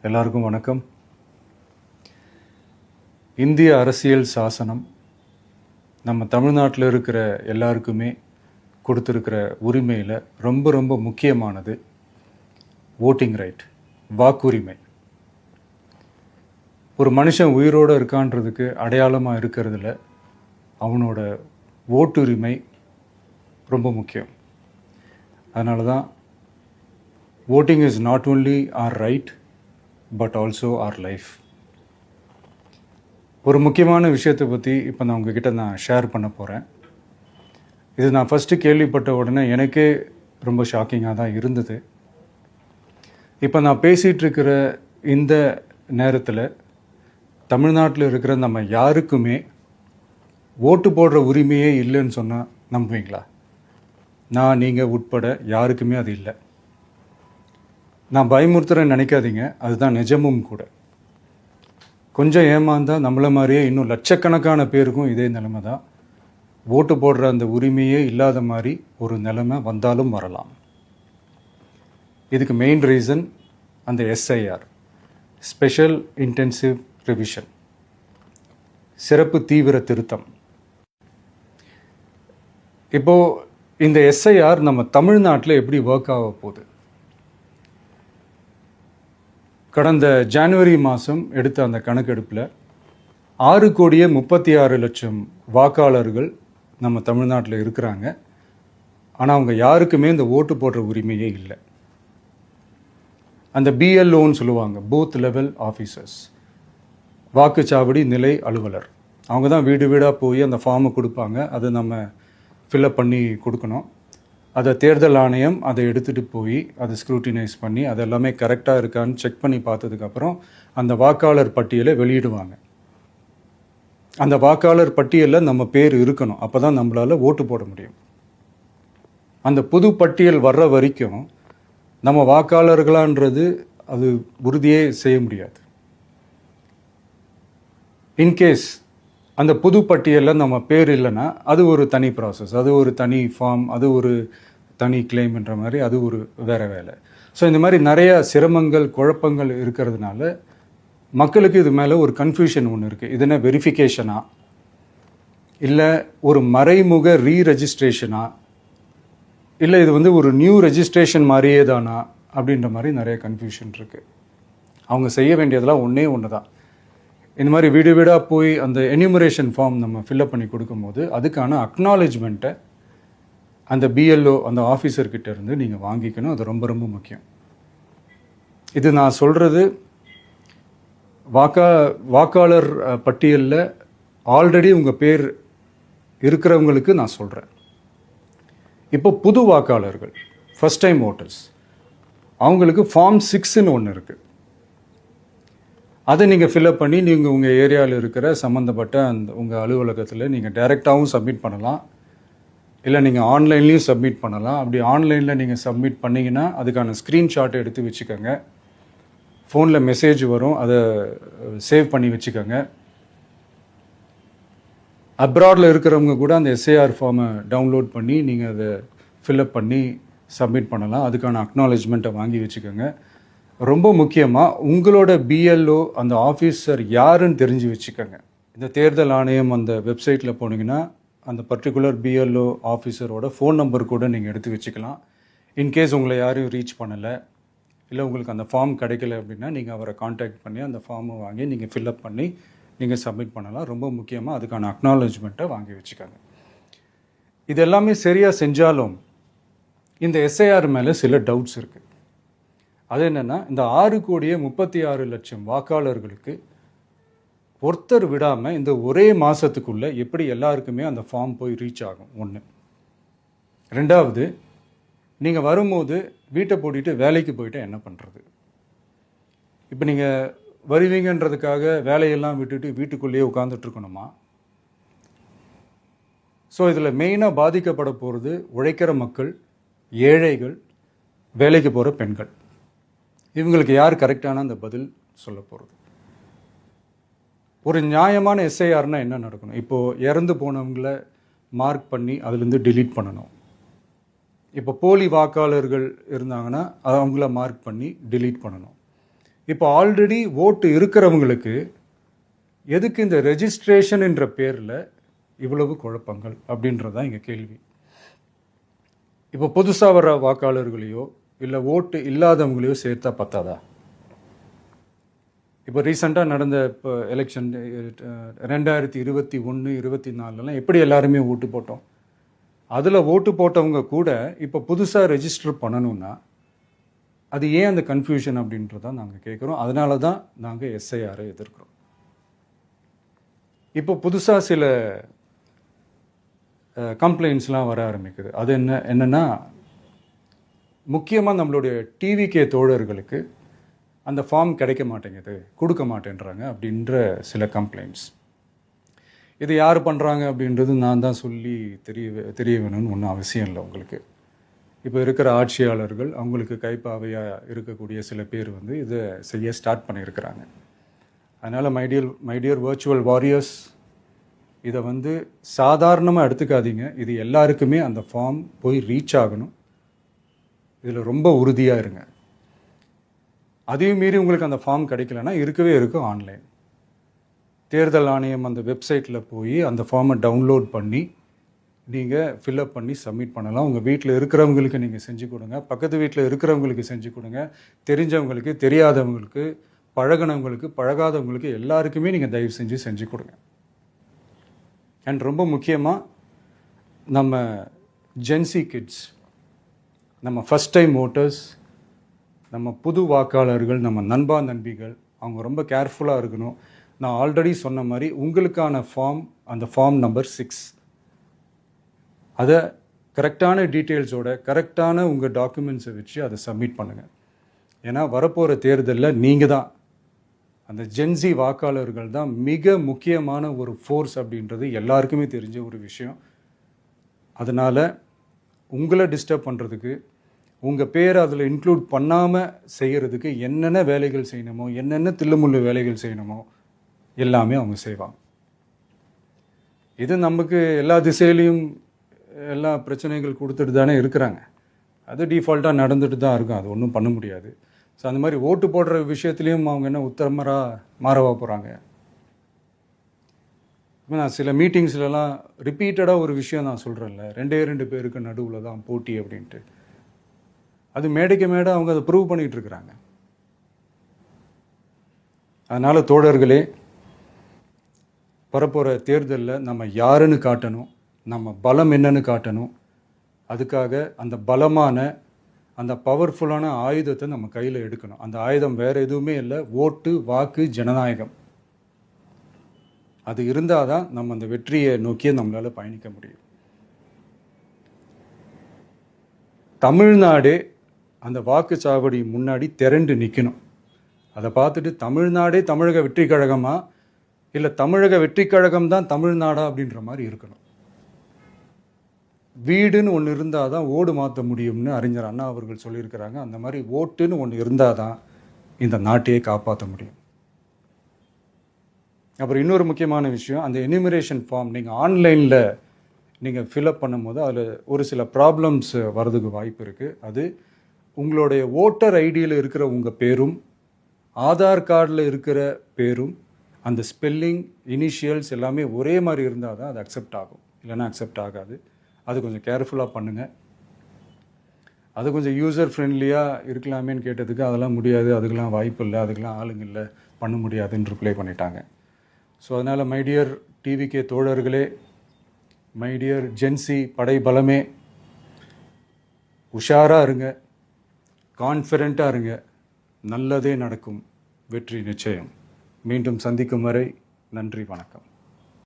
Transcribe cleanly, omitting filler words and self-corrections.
எல்லாருக்கும் வணக்கம். இந்திய அரசியல் சாசனம் நம்ம தமிழ்நாட்டில் இருக்கிற எல்லாருக்குமே கொடுத்துருக்கிற உரிமையில் ரொம்ப ரொம்ப முக்கியமானது ஓட்டிங் ரைட், வாக்குரிமை. ஒரு மனுஷன் உயிரோடு இருக்கான்றதுக்கு அடையாளமாக இருக்கிறதுல அவனோட ஓட்டுரிமை ரொம்ப முக்கியம். அதனால தான் voting is not only our right but also our life. ஒரு முக்கியமான விஷயத்தை பற்றி இப்போ நான் உங்ககிட்ட ஷேர் பண்ண போகிறேன். இது நான் ஃபஸ்ட்டு கேள்விப்பட்ட உடனே எனக்கே ரொம்ப ஷாக்கிங்காக தான் இருந்தது. இப்போ நான் பேசிகிட்டு இருக்கிற இந்த நேரத்தில் தமிழ்நாட்டில் இருக்கிற நம்ம யாருக்குமே ஓட்டு போடுற உரிமையே இல்லைன்னு சொன்னால் நம்புவீங்களா? நான் நீங்கள் உட்பட யாருக்குமே அது இல்லை. நான் பயமுறுத்துறேன்னு நினைக்காதீங்க, அதுதான் நிஜமும் கூட. கொஞ்சம் ஏமாந்தால் நம்மளை மாதிரியே இன்னும் லட்சக்கணக்கான பேருக்கும் இதே நிலைமை தான். ஓட்டு போடுற அந்த உரிமையே இல்லாத மாதிரி ஒரு நிலைமை வந்தாலும் வரலாம். இதுக்கு மெயின் ரீசன் அந்த எஸ்ஐஆர், ஸ்பெஷல் இன்டென்சிவ் ரிவிஷன், சிறப்பு தீவிர திருத்தம். இப்போது இந்த எஸ்ஐஆர் நம்ம தமிழ்நாட்டில் எப்படி ஒர்க் ஆக போகுது? கடந்த ஜனவரி மாதம் எடுத்த அந்த கணக்கெடுப்பில் 6,36,00,000 வாக்காளர்கள் நம்ம தமிழ்நாட்டில் இருக்கிறாங்க. ஆனால் அவங்க யாருக்குமே இந்த ஓட்டு போடுற உரிமையே இல்லை. அந்த பிஎல்ஓன்னு சொல்லுவாங்க, பூத் லெவல் ஆஃபீஸர்ஸ், வாக்குச்சாவடி நிலை அலுவலர். அவங்க தான் வீடு வீடாக போய் அந்த ஃபார்மை கொடுப்பாங்க. அதை நம்ம ஃபில்அப் பண்ணி கொடுக்கணும். அதை தேர்தல் ஆணையம் அதை எடுத்துகிட்டு போய் அதை ஸ்க்ரூட்டினைஸ் பண்ணி அது எல்லாமே கரெக்டாக இருக்கான்னு செக் பண்ணி பார்த்ததுக்கப்புறம் அந்த வாக்காளர் பட்டியலை வெளியிடுவாங்க. அந்த வாக்காளர் பட்டியலில் நம்ம பேர் இருக்கணும், அப்போ தான் நம்மளால் ஓட்டு போட முடியும். அந்த புது பட்டியல் வர்ற வரைக்கும் நம்ம வாக்காளர்களான்றது அது உறுதியே செய்ய முடியாது. இன்கேஸ் அந்த புது பட்டியலில் நம்ம பேர் இல்லைன்னா அது ஒரு தனி ப்ராசஸ், அது ஒரு தனி ஃபார்ம், அது ஒரு தனி கிளைம்ன்ற மாதிரி அது ஒரு வேறு வேலை. ஸோ இந்த மாதிரி நிறைய சிரமங்கள் குழப்பங்கள் இருக்கிறதுனால மக்களுக்கு இது மேலே ஒரு கன்ஃபியூஷன் ஒன்று இருக்குது. இது என்ன வெரிஃபிகேஷனா இல்லை ஒரு மறைமுக ரீரெஜிஸ்ட்ரேஷனா இல்லை இது ஒரு நியூ ரெஜிஸ்ட்ரேஷன் மாதிரியே தானா அப்படின்ற மாதிரி நிறைய கன்ஃபியூஷன் இருக்குது. அவங்க செய்ய வேண்டியதெல்லாம் ஒன்றே ஒன்று தான். இந்த மாதிரி வீடு வீடாக போய் அந்த என்யூமரேஷன் ஃபார்ம் நம்ம ஃபில்அப் பண்ணி கொடுக்கும்போது அதுக்கான அக்னாலேஜ்மெண்ட்டை அந்த பிஎல்ஓ அந்த ஆஃபீஸர்கிட்ட இருந்து நீங்கள் வாங்கிக்கணும். அது ரொம்ப ரொம்ப முக்கியம். இது நான் சொல்கிறது வாக்காளர் பட்டியலில் ஆல்ரெடி உங்கள் பேர் இருக்கிறவங்களுக்கு நான் சொல்கிறேன். இப்போ புது வாக்காளர்கள், ஃபஸ்ட் டைம் ஓட்டர்ஸ், அவங்களுக்கு ஃபார்ம் 6ன்னு ஒன்று இருக்குது. அதை நீங்கள் ஃபில்அப் பண்ணி நீங்கள் உங்கள் ஏரியாவில் இருக்கிற சம்மந்தப்பட்ட அந்த உங்கள் அலுவலகத்தில் நீங்கள் டைரெக்டாகவும் சப்மிட் பண்ணலாம், இல்லை நீங்கள் ஆன்லைன்லேயும் சப்மிட் பண்ணலாம். அப்படி ஆன்லைனில் நீங்கள் சப்மிட் பண்ணிங்கன்னா அதுக்கான ஸ்க்ரீன்ஷாட்டை எடுத்து வச்சுக்கோங்க. ஃபோனில் மெசேஜ் வரும், அதை சேவ் பண்ணி வச்சுக்கோங்க. அப்ராடில் இருக்கிறவங்க கூட அந்த எஸ்ஐஆர் ஃபார்மை டவுன்லோட் பண்ணி நீங்கள் அதை ஃபில்அப் பண்ணி சப்மிட் பண்ணலாம். அதுக்கான அக்னாலேஜ்மெண்ட்டை வாங்கி வச்சுக்கோங்க. ரொம்ப முக்கியமாக உங்களோட பிஎல்ஓ அந்த ஆஃபீஸர் யாருன்னு தெரிஞ்சு வச்சுக்கோங்க. இந்த தேர்தல் ஆணையம் அந்த வெப்சைட்டில் போனீங்கன்னா அந்த பர்டிகுலர் பிஎல்ஓ ஆஃபீஸரோட ஃபோன் நம்பர் கூட நீங்கள் எடுத்து வச்சுக்கலாம். இன்கேஸ் உங்களை யாரையும் ரீச் பண்ணலை இல்லை உங்களுக்கு அந்த ஃபார்ம் கிடைக்கல அப்படின்னா நீங்கள் அவரை காண்டாக்ட் பண்ணி அந்த ஃபார்மை வாங்கி நீங்கள் ஃபில்அப் பண்ணி நீங்கள் சப்மிட் பண்ணலாம். ரொம்ப முக்கியமாக அதுக்கான அக்னாலேஜ்மெண்ட்டை வாங்கி வச்சுக்கோங்க. இது எல்லாமே சரியாக செஞ்சாலும் இந்த எஸ்ஐஆர் மேலே சில டவுட்ஸ் இருக்குது. அது என்னென்னா, இந்த 6,36,00,000 வாக்காளர்களுக்கு ஒருத்தர் விடாமல் இந்த ஒரே மாதத்துக்குள்ளே எப்படி எல்லாருக்குமே அந்த ஃபார்ம் போய் ரீச் ஆகும்? ஒன்று. ரெண்டாவது, நீங்கள் வரும்போது வீட்டை பூட்டிட்டு வேலைக்கு போயிட்டு என்ன பண்ணுறது? இப்போ நீங்கள் வருவீங்கன்றதுக்காக வேலையெல்லாம் விட்டுட்டு வீட்டுக்குள்ளேயே உட்காந்துட்ருக்கணுமா? ஸோ இதில் மெயினாக பாதிக்கப்பட போகிறது உழைக்கிற மக்கள், ஏழைகள், வேலைக்கு போகிற பெண்கள். இவங்களுக்கு யார் கரெக்டான அந்த பதில் சொல்ல போகிறது? ஒரு நியாயமான எஸ்ஐஆர்னால் என்ன நடக்கணும்? இப்போது இறந்து போனவங்கள மார்க் பண்ணி அதுலேருந்து டிலீட் பண்ணணும். இப்போ போலி வாக்காளர்கள் இருந்தாங்கன்னா அவங்கள மார்க் பண்ணி டிலீட் பண்ணணும். இப்போ ஆல்ரெடி ஓட்டு இருக்கிறவங்களுக்கு எதுக்கு இந்த ரெஜிஸ்ட்ரேஷன் என்ற பேரில் இவ்வளவு குழப்பங்கள் அப்படின்றது தான் இங்கே கேள்வி. இப்போ புதுசாக வர வாக்காளர்களையோ இல்லை ஓட்டு இல்லாதவங்களையோ சேர்த்தா பத்தாதா? இப்போ ரீசெண்டாக நடந்த இப்போ எலெக்ஷன் 2021, 24 எப்படி எல்லாருமே ஓட்டு போட்டோம்? அதில் ஓட்டு போட்டவங்க கூட இப்போ புதுசாக ரெஜிஸ்டர் பண்ணணும்னா அது ஏன் அந்த கன்ஃபியூஷன் அப்படின்றதான் நாங்கள் கேட்குறோம். அதனால தான் நாங்கள் எஸ்ஐஆரை எதிர்க்கிறோம். இப்போ புதுசாக சில கம்ப்ளைண்ட்ஸ்லாம் வர ஆரம்பிக்குது. அது என்னென்னா முக்கியமாக நம்மளுடைய டிவிகே தோழர்களுக்கு அந்த ஃபார்ம் கிடைக்க மாட்டேங்குது, கொடுக்க மாட்டேன்றாங்க அப்படின்ற சில கம்ப்ளைண்ட்ஸ். இது யார் பண்ணுறாங்க அப்படின்றது நான் தான் சொல்லி தெரிய வேணும்னு ஒன்றும் அவசியம் இல்லை உங்களுக்கு. இப்போ இருக்கிற ஆட்சியாளர்கள் அவங்களுக்கு கைப்பாவையாக இருக்கக்கூடிய சில பேர் இதை செய்ய ஸ்டார்ட் பண்ணியிருக்கிறாங்க. அதனால் மைடியர் வர்ச்சுவல் வாரியர்ஸ், இதை சாதாரணமாக எடுத்துக்காதீங்க. இது எல்லாருக்குமே அந்த ஃபார்ம் போய் ரீச் ஆகணும். இதில் ரொம்ப உறுதியாக இருங்க. அதையும் மீறி உங்களுக்கு அந்த ஃபார்ம் கிடைக்கலன்னா இருக்கவே இருக்கும் ஆன்லைன். தேர்தல் ஆணையம் அந்த வெப்சைட்டில் போய் அந்த ஃபார்மை டவுன்லோட் பண்ணி நீங்கள் ஃபில்அப் பண்ணி சப்மிட் பண்ணலாம். உங்கள் வீட்டில் இருக்கிறவங்களுக்கு நீங்கள் செஞ்சு கொடுங்க, பக்கத்து வீட்டில் இருக்கிறவங்களுக்கு செஞ்சு கொடுங்க, தெரிஞ்சவங்களுக்கு, தெரியாதவங்களுக்கு, பழகினவங்களுக்கு, பழகாதவங்களுக்கு எல்லாருக்குமே நீங்கள் தயவு செஞ்சு கொடுங்க. அண்ட் ரொம்ப முக்கியமாக நம்ம ஜென்சி கிட்ஸ், நம்ம ஃபஸ்ட் டைம் ஓட்டர்ஸ், நம்ம புது வாக்காளர்கள், நம்ம நண்பா நண்பிகள், அவங்க ரொம்ப கேர்ஃபுல்லாக இருக்கணும். நான் ஆல்ரெடி சொன்ன மாதிரி உங்களுக்கான ஃபார்ம், அந்த ஃபார்ம் நம்பர் 6, அதை கரெக்டான டீட்டெயில்ஸோட கரெக்டான உங்கள் டாக்குமெண்ட்ஸை வச்சு அதை சப்மிட் பண்ணுங்கள். ஏன்னா வரப்போகிற தேர்தலில் நீங்கள் தான், அந்த ஜென்சி வாக்காளர்கள் தான் மிக முக்கியமான ஒரு ஃபோர்ஸ் அப்படின்றது எல்லாருக்குமே தெரிஞ்ச ஒரு விஷயம். அதனால் உங்களை டிஸ்டர்ப் பண்ணுறதுக்கு, உங்கள் பேரை அதில் இன்க்ளூட் பண்ணாமல் செய்கிறதுக்கு என்னென்ன வேலைகள் செய்யணுமோ, என்னென்ன தில்லுமுள்ளு வேலைகள் செய்யணுமோ எல்லாமே அவங்க செய்வாங்க. இது நமக்கு எல்லா திசையிலையும் எல்லா பிரச்சனைகள் கொடுத்துட்டு தானே இருக்கிறாங்க. அது டிஃபால்ட்டாக நடந்துட்டு தான் இருக்கும். அது ஒன்றும் பண்ண முடியாது. ஸோ அந்த மாதிரி ஓட்டு போடுற விஷயத்துலேயும் அவங்க என்ன உத்தரமராக மாறவா போகிறாங்க? இப்போ நான் சில மீட்டிங்ஸ்லலாம் ரிப்பீட்டடாக ஒரு விஷயம் நான் சொல்கிறேன்ல, 2 பேருக்கு நடுவில் தான் போட்டி அப்படின்ட்டு. அது மேடைக்கு மேடை அவங்க அதை ப்ரூவ் பண்ணிகிட்டு இருக்கிறாங்க. அதனால் தோழர்களே, வரப்போகிற தேர்தலில் நம்ம யாருன்னு காட்டணும், நம்ம பலம் என்னன்னு காட்டணும். அதுக்காக அந்த பலமான, அந்த பவர்ஃபுல்லான ஆயுதத்தை நம்ம கையில் எடுக்கணும். அந்த ஆயுதம் வேறு எதுவுமே இல்லை, ஓட்டு, வாக்கு, ஜனநாயகம். அது இருந்தால் தான் நம்ம அந்த வெற்றியை நோக்கியே நம்மளால் பயணிக்க முடியும். தமிழ்நாடே அந்த வாக்குச்சாவடி முன்னாடி திரண்டு நிற்கணும். அதை பார்த்துட்டு தமிழ்நாடே தமிழக வெற்றி கழகமா, இல்லை தமிழக வெற்றி கழகம் தான் தமிழ்நாடா அப்படின்ற மாதிரி இருக்கணும். வீடுன்னு ஒன்று இருந்தால் தான் ஓடு மாற்ற முடியும்னு அறிஞர் அண்ணா அவர்கள் சொல்லியிருக்கிறாங்க. அந்த மாதிரி ஓட்டுன்னு ஒன்று இருந்தால் தான் இந்த நாட்டையே காப்பாற்ற முடியும். அப்புறம் இன்னொரு முக்கியமான விஷயம், அந்த எனிமரேஷன் ஃபார்ம் நீங்கள் ஆன்லைனில் நீங்கள் ஃபில்அப் பண்ணும்போது அதில் ஒரு சில ப்ராப்ளம்ஸ் வர்றதுக்கு வாய்ப்பு இருக்குது. அது உங்களுடைய ஓட்டர் ஐடியில் இருக்கிற உங்கள் பேரும், ஆதார் கார்டில் இருக்கிற பேரும், அந்த ஸ்பெல்லிங், இனிஷியல்ஸ் எல்லாமே ஒரே மாதிரி இருந்தால் தான் அது அக்செப்ட் ஆகும், இல்லைன்னா அக்செப்ட் ஆகாது. அது கொஞ்சம் கேர்ஃபுல்லாக பண்ணுங்கள். அது கொஞ்சம் யூசர் ஃப்ரெண்ட்லியாக இருக்கலாமேன்னு கேட்டதுக்கு அதெல்லாம் முடியாது, அதுக்கெல்லாம் வாய்ப்பு இல்லை, அதுக்கெல்லாம் ஆளுங்க இல்லை, பண்ண முடியாதுன்னு ரிப்ளை பண்ணிட்டாங்க. ஸோ அதனால் மைடியர் டிவிகே தோழர்களே, மைடியர் ஜென்சி படை பலமே, உஷாராக இருங்க, கான்ஃபிடெண்ட்டாக இருங்க. நல்லதே நடக்கும். வெற்றி நிச்சயம். மீண்டும் சந்திக்கும் வரை நன்றி, வணக்கம்.